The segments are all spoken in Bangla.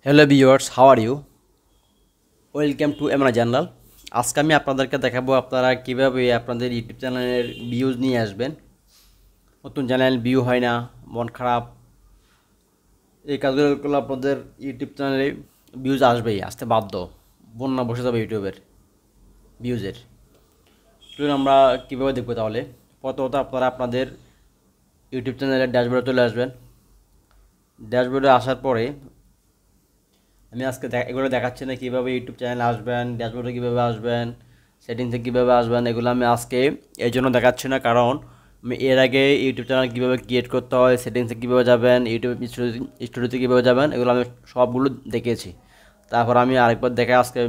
Hello viewers, how are you? Welcome to এমরা জার্নাল। আজকে আমি আপনাদেরকে দেখাবো আপনারা কীভাবে আপনাদের ইউটিউব চ্যানেলের ভিউজ নিয়ে আসবেন। নতুন চ্যানেল ভিউ হয় না, মন খারাপ, এই কাজগুলো করলে আপনাদের ইউটিউব চ্যানেলে ভিউজ আসবেই, আসতে বাধ্য। বন্যা বসে যাবে ইউটিউবের ভিউজের। চলুন আমরা কীভাবে দেখবো তাহলে। প্রথমত আপনারা আপনাদের ইউটিউব চ্যানেলের ড্যাশবোর্ডে চলে আসবেন। ড্যাশবোর্ডে আসার পরে আমি আজকে এগুলো দেখাচ্ছি না কীভাবে ইউটিউব চ্যানেলে আসবেন, ড্যাশবোর্ডে কীভাবে আসবেন, সেটিংসে কীভাবে আসবেন। এগুলো আমি আজকে এই জন্য দেখাচ্ছি না, কারণ আমি এর আগে ইউটিউব চ্যানেল কীভাবে ক্রিয়েট করতে হয়, সেটিংসে কীভাবে যাবেন, ইউটিউব স্টুডিওতে কীভাবে যাবেন, এগুলো আমি সবগুলো দেখিয়েছি। তারপর আমি আরেকবার দেখে আজকে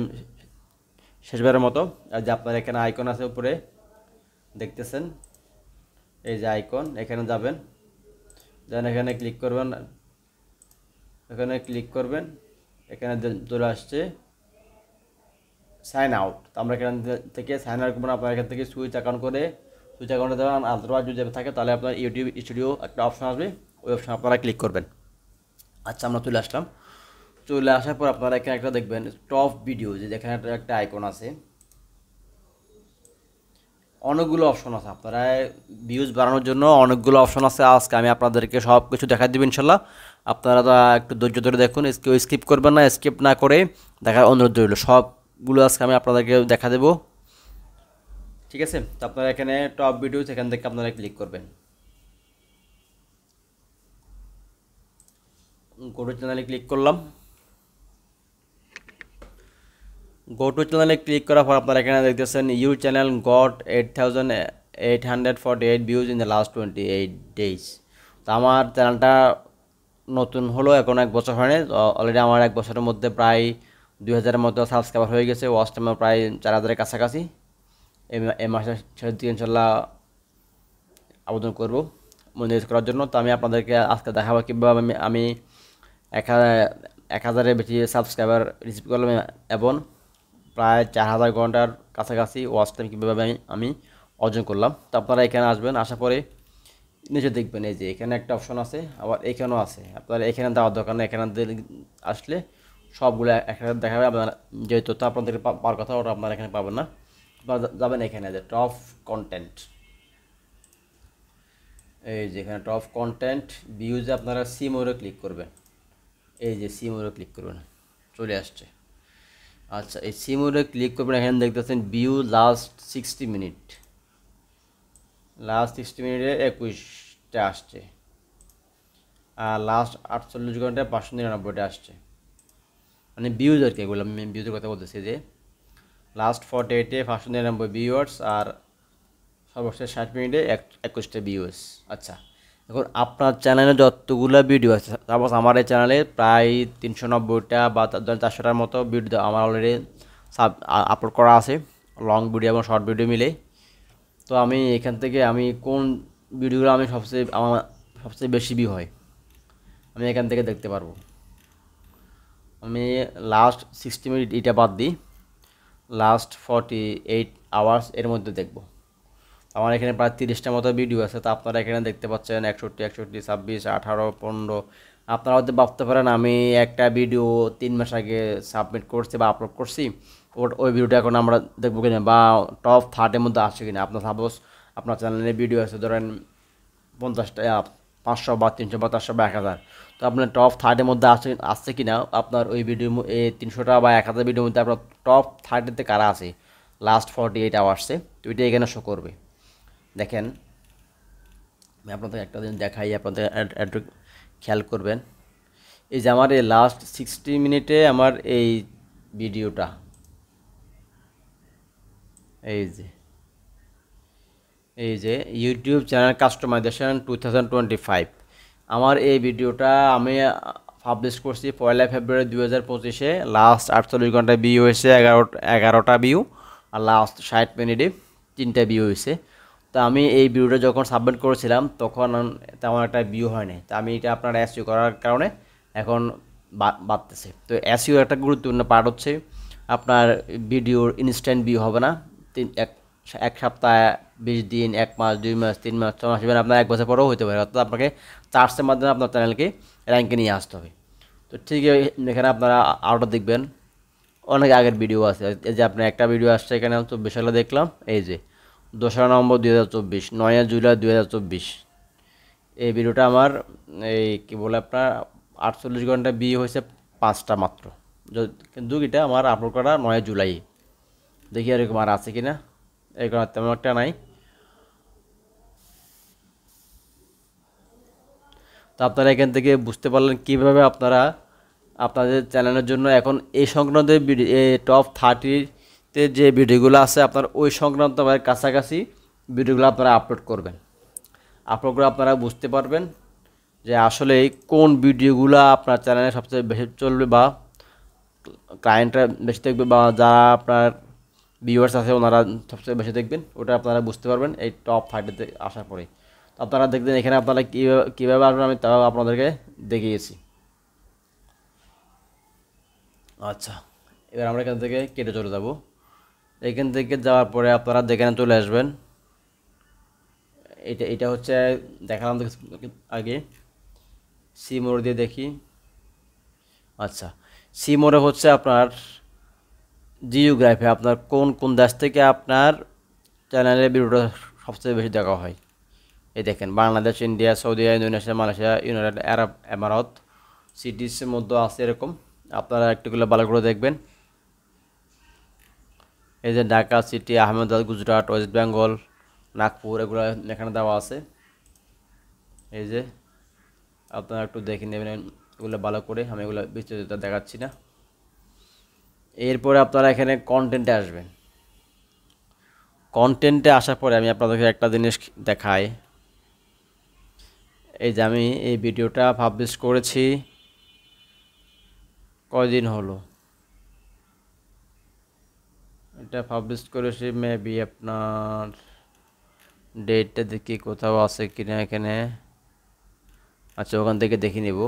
শেষবারের মতো, আর যে আপনার এখানে আইকন আছে উপরে দেখতেছেন, এই যে আইকন, এখানে যাবেন, দেন এখানে ক্লিক করবেন, এখানে ক্লিক করবেন, এখানে চলে আসছে সাইন আউট। তো আমরা এখান থেকে সাইন আউট করবেন। আপনার এখান থেকে সুইচ অ্যাকাউন্ট করে সুইচ অ্যাকাউন্টে দেবেন। আদারওয়াইজ যদি থাকে তাহলে আপনার ইউটিউব স্টুডিও একটা অপশন আসবে, ওই অপশন আপনারা ক্লিক করবেন। আচ্ছা, আমরা চলে আসলাম। চলে আসার পর আপনারা এখানে একটা দেখবেন টপ ভিডিও, যে এখানে একটা আইকন আছে, অনেকগুলো অপশন আছে। আপনারা ভিউজ বাড়ানোর জন্য অনেকগুলো অপশন আছে। আজকে আমি আপনাদেরকে সব কিছু দেখা দেবো ইনশাল্লাহ। আপনারা তো একটু ধৈর্য ধরে দেখুন, কেউ স্কিপ করবেন না, স্কিপ না করে দেখার অনুরোধ রইল। সবগুলো আজকে আমি আপনাদেরকে দেখা দেবো, ঠিক আছে? তো আপনারা এখানে টপ ভিডিওস, এখান থেকে আপনারা ক্লিক করবেন। গো টু চ্যানেলে ক্লিক করলাম। গো টু চ্যানেলে ক্লিক করার পর আপনারা এখানে দেখতেছেন your channel goat 8,848 views in the last 28 days. তো আমার চ্যানেলটা নতুন হলো, এখন 1 বছর হয়নি। অলরেডি আমার 1 বছরের মধ্যে প্রায় 2,000-এর মতো সাবস্ক্রাইবার হয়ে গেছে। ওয়াচ টাইম প্রায় 4,000-এর কাছাকাছি। এই মাসের শেষের দিকে ইনশাল্লাহ আবেদন করব মনিটাইজ করার জন্য। তো আমি আপনাদেরকে আজকে দেখাবো কীভাবে আমি 1,000-এর বেশি সাবস্ক্রাইবার রিসিভ করলাম এবং প্রায় 4,000 ঘন্টার কাছাকাছি ওয়াচ টাইম কীভাবে আমি অর্জন করলাম। তো আপনারা এখানে আসবেন, আসার পরে নিচে দেখবেন এই যে এখানে একটা অপশন আছে, আবার এখানেও আছে। আপনারা এখানে দেওয়ার দরকার নেই, এখানে আসলে সবগুলো এখানে দেখাবে। আপনার যে তথ্য আপনাদেরকে পাওয়ার কথা ওটা আপনারা এখানে পাবেন না। আপনারা যাবেন এখানে যে টপ কন্টেন্ট, এই যে এখানে টপ কন্টেন্ট ভিউজে আপনারা সি মোরে ক্লিক করবেন। এই যে সি মোরে ক্লিক করবেন, চলে আসছে। আচ্ছা, এই সি মোরে ক্লিক করবেন। এখানে দেখতেছেন ভিউ লাস্ট 60 মিনিট, লাস্ট 60 মিনিটে 21টা আসছে, আর লাস্ট 48 ঘন্টায় 599টা আসছে। মানে ভিউজ আর কি, এগুলো আমি ভিউজের কথা বলতেছি, যে লাস্ট 48-এ 599 ভিউয়ার্স, আর সর্বশেষ 60 মিনিটে 21টা ভিউয়ার্স। আচ্ছা, এখন আপনার চ্যানেলে যতগুলো ভিডিও আছে, সাপোজ আমার এই চ্যানেলে প্রায় 390টা বা 400টার মতো ভিডিও আমার অলরেডি আপলোড করা আছে, লং ভিডিও এবং শর্ট ভিডিও মিলে। তো আমি এখান থেকে আমি কোন ভিডিওগুলো আমার সবচেয়ে বেশি ভিউ হয় আমি এখান থেকে দেখতে পারবো। আমি লাস্ট 60 মিনিট এটা বাদ দিই, লাস্ট 48 আওয়ার্স এর মধ্যে দেখব। আমার এখানে প্রায় 30টার মতো ভিডিও আছে। তো আপনারা এখানে দেখতে পাচ্ছেন 61, 61, 26, 18, 15। আপনারা হয়তো ভাবতে পারেন আমি একটা ভিডিও 3 মাস আগে সাবমিট করছি বা আপলোড করছি, ওই ভিডিওটা এখন আমরা দেখবো কিনা, বা টপ 30-এর মধ্যে আসছে কিনা। আপনার সাপোজ আপনার চ্যানেলে ভিডিও আছে ধরেন 50টা, 500 বা 300 বা 400 বা 1,000। তো আপনার টপ 30-এর মধ্যে আসছে কিনা, আপনার ওই ভিডিও এই 300টা বা 1,000 ভিডিওর মধ্যে আপনার টপ 30-তে কারা আছে লাস্ট 48 আওয়ার্সে, তো এটা এখানে শো করবে। দেখেন, আমি আপনাদের একটা দিন দেখাই, আপনাদের একটু খেয়াল করবেন। এই যে আমার এই লাস্ট 60 মিনিটে আমার এই ভিডিওটা, এই যে ইউটিউব চ্যানেল কাস্টমাইজেশন 2025, আমার এই ভিডিওটা আমি পাবলিশ করছি 1 ফেব্রুয়ারি 2025-এ। লাস্ট 48 ঘন্টায় ভিউ হয়েছে 11টা ভিউ, আর লাস্ট 60 মিনিটে 3টা ভিউ হয়েছে। তো আমি এই ভিডিওটা যখন সাবমিট করেছিলাম তখন তেমন একটা ভিউ হয়নি। তো আমি এটা আপনার এসইও করার কারণে এখন বাড়তেছে। তো এসইও একটা গুরুত্বপূর্ণ পার্ট হচ্ছে, আপনার ভিডিওর ইনস্ট্যান্ট ভিউ হবে না। এক সপ্তাহ, 20 দিন, 1 মাস, 2 মাস, 3 মাস, 6 মাস, আপনার 1 বছর পরেও হতে পারে। অর্থাৎ আপনাকে চার্জের মাধ্যমে আপনার চ্যানেলকে র্যাঙ্কে নিয়ে আসতে হবে। তো ঠিক এখানে আপনারা আরও দেখবেন অনেক আগের ভিডিও আছে। এই যে আপনার একটা ভিডিও আসছে এখানে 24 সালে দেখলাম, এই যে 2 নভেম্বর 2024, 9 জুলাই 2024, এই ভিডিওটা আমার এই কি বলে আপনার 48 ঘন্টা বিয়ে হয়েছে 5টা মাত্র। কিন্তু এটা আমার আপলোড করা 9 জুলাই। দেখি এরকম আর আছে কি না, এরকম তেমন একটা নাই। তো আপনারা এখান থেকে বুঝতে পারলেন কীভাবে আপনারা আপনাদের চ্যানেলের জন্য এখন এই সংক্রান্ত ভিডিও, টপ 30-তে যে ভিডিওগুলো আছে আপনার ওই সংক্রান্ত কাছাকাছি ভিডিওগুলো আপনারা আপলোড করবেন। আপলোড করে আপনারা বুঝতে পারবেন যে আসলে কোন ভিডিওগুলো আপনার চ্যানেলে সবচেয়ে বেশি চলবে বা ক্লায়েন্টরা বেশি দেখবে বা যারা আপনার ভিউয়ার্স আছে ওনারা সবচেয়ে বেশি দেখবেন, ওটা আপনারা বুঝতে পারবেন এই টপ 30-তে আসার পরে। তো আপনারা দেখবেন এখানে আপনারা কীভাবে আসবেন আমি তাও আপনাদেরকে দেখিয়েছি। আচ্ছা, এবার আমরা এখান থেকে কেটে চলে যাব। এখান থেকে যাওয়ার পরে আপনারা যেখানে চলে আসবেন, এটা হচ্ছে দেখালাম আগে, সি মোড় দিয়ে দেখি। আচ্ছা, সি মোড়ে হচ্ছে আপনার জিওগ্রাফি, আপনার কোন কোন দেশ থেকে আপনার চ্যানেলের ভিডিওটা সবচেয়ে বেশি দেখা হয়। এই দেখেন বাংলাদেশ, ইন্ডিয়া, সৌদি আরব, ইন্দোনেশিয়া, মালয়েশিয়া, ইউনাইটেড আরব এমারাত সিটিসের মধ্যে আছে এরকম। আপনারা একটুগুলো ভালো করে দেখবেন। এই যে ঢাকা সিটি, আহমেদাবাদ, গুজরাট, ওয়েস্ট বেঙ্গল, নাগপুর, এগুলো এখানে দেওয়া আছে। এই যে আপনারা একটু দেখে নেবেন এগুলো ভালো করে, আমি এগুলো বিস্তারিত দেখাচ্ছি না। এরপরে আপনারা এখানে কন্টেন্টে আসবেন। কন্টেন্টে আসার পরে আমি আপনাদেরকে একটা জিনিস দেখাই। এই যে আমি এই ভিডিওটা পাবলিশ করেছি কয়দিন হলো, এটা পাবলিশ করেছি মেবি আপনার ডেটটা দেখি কোথাও আছে কিনা এখানে। আচ্ছা, ওখান থেকে দেখে নিব,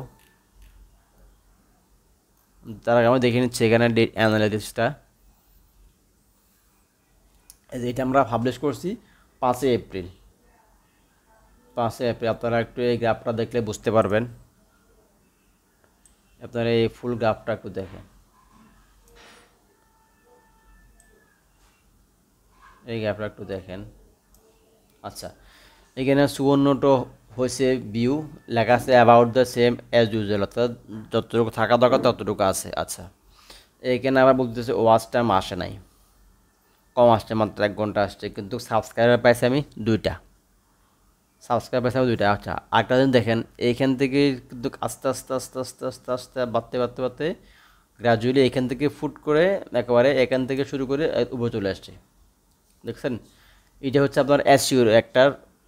তার আগে আমি দেখে নিচ্ছি এখানে ডেট অ্যানালাইসিসটা। এই যে এটা আমরা পাবলিশ করছি 5 এপ্রিল। 5 এপ্রিল আপনারা একটু এই গ্রাফটা দেখলে বুঝতে পারবেন। আপনারা এই ফুল গ্রাফটা একটু দেখেন, এই গ্রাফটা একটু দেখেন। আচ্ছা, এখানে 54টো হয়েছে ভিউ, লেখা আছে about the same as usual, অর্থাৎ যতটুকু থাকা দরকার ততটুকু আছে। আচ্ছা, এখানে আবার বলতেছে ওয়াচ টাইম আসে নাই, কম আসছে, মাত্র 1 ঘন্টা আসছে, কিন্তু সাবস্ক্রাইবার পাইছি আমি 2টা। সাবস্ক্রাইব পাইছি আমি 2টা। আচ্ছা, আরেকটা দিন দেখেন এইখান থেকে কিন্তু আস্তে আস্তে আস্তে আস্তে আস্তে আস্তে বাড়তে বাড়তে বাড়তে গ্রাজুয়ালি এখান থেকে ফুট করে একেবারে এখান থেকে শুরু করে উপরে চলে আসছে। দেখছেন, এটা হচ্ছে আপনার এসইওর একটা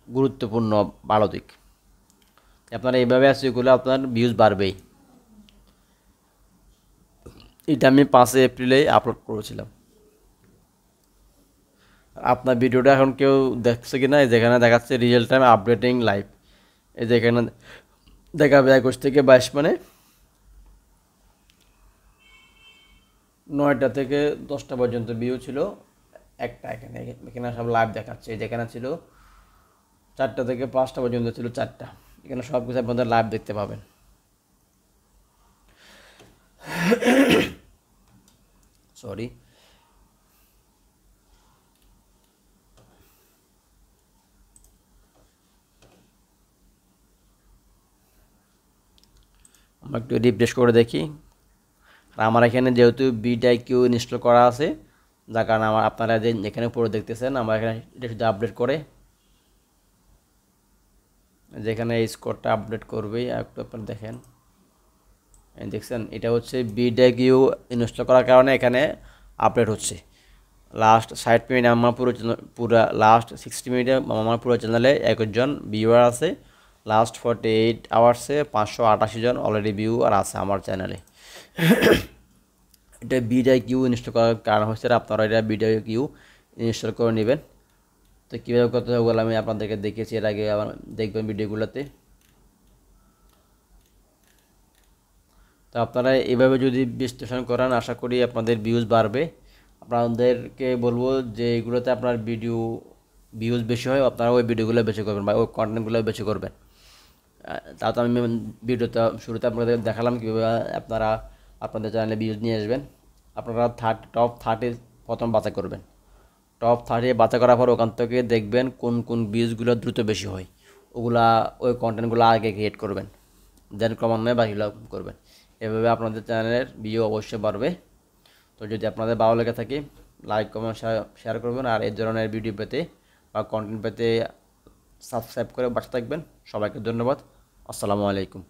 গুরুত্বপূর্ণ ভালো দিক। আপনার এইভাবে এসইওগুলো আপনার ভিউজ বাড়বেই। এটা আমি 5 এপ্রিলেই আপলোড করেছিলাম। আপনার ভিডিওটা এখন কেউ দেখছে কি না, যেখানে দেখাচ্ছে রিয়েল টাইম আপডেটিং লাইভ, এই যেখানে দেখাবে 21 থেকে 22, মানে 9টা থেকে 10টা পর্যন্ত ভিউ ছিল একটা। এখানে এখানে সব লাইভ দেখাচ্ছে, যেখানে ছিল 4টা থেকে 5টা পর্যন্ত ছিল 4টা। এখানে সব কিছু আপনাদের লাইভ দেখতে পাবেন। সরি, আমরা একটু রিফ্রেশ করে দেখি। আর আমার এখানে যেহেতু বিটাইকিউ ইনস্টল করা আছে, যার কারণে আমার আপনারা যে এখানে পড়ে দেখতেছেন আমার এখানে এটা শুধু আপডেট করে, যেখানে এই স্কোরটা আপডেট করবেই। একটু আপনারা দেখেন, দেখছেন এটা হচ্ছে বিটাইকিউ ইনস্টল করার কারণে এখানে আপডেট হচ্ছে। লাস্ট 60 মিনিট আমার পুরো লাস্ট 60 মিনিটে আমার পুরো চ্যানেলে 21 জন ভিউয়ার আছে। লাস্ট 48 আওয়ার্সে 588 জন অলরেডি ভিউয়ার আছে আমার চ্যানেলে। এটা বিটাইকিউ ইনস্টল করার কারণ হচ্ছে আপনারা এটা বিটাইকিউ ইনস্টল করে নেবেন। তো কীভাবে করতে হবে বলে আমি আপনাদেরকে দেখিয়েছি এর আগে, আবার দেখবেন ভিডিওগুলোতে। তো আপনারা এভাবে যদি বিশ্লেষণ করেন আশা করি আপনাদের ভিউজ বাড়বে। আপনাদেরকে বলবো যে এগুলোতে আপনার ভিউজ বেশি হয়, আপনারা ওই ভিডিওগুলো বেশি করবেন বা ওই কন্টেন্টগুলো বেশি করবেন। তা তো আমি ভিডিওতে শুরুতে আপনাদের দেখালাম কীভাবে আপনারা আপনাদের চ্যানেলে ভিউজ নিয়ে আসবেন। আপনারা টপ 30 প্রথম বাছাই করবেন। টপ 30 বাছাই করার পর ওখান থেকে দেখবেন কোন কোন ভিউজগুলো দ্রুত বেশি হয়, ওগুলা ওই কন্টেন্টগুলো আগে ক্রিয়েট করবেন, দেন ক্রমান্বয়ে বাকিগুলো করবেন। এভাবে আপনাদের চ্যানেলের ভিউ অবশ্যই বাড়বে। তো যদি আপনাদের ভালো লেগে থাকে লাইক কমেন্ট শেয়ার করবেন, আর এই ধরনের ভিডিও পেতে বা কন্টেন্ট পেতে সাবস্ক্রাইব করে পাশে থাকবেন। সবাইকে ধন্যবাদ। আসসালামু আলাইকুম।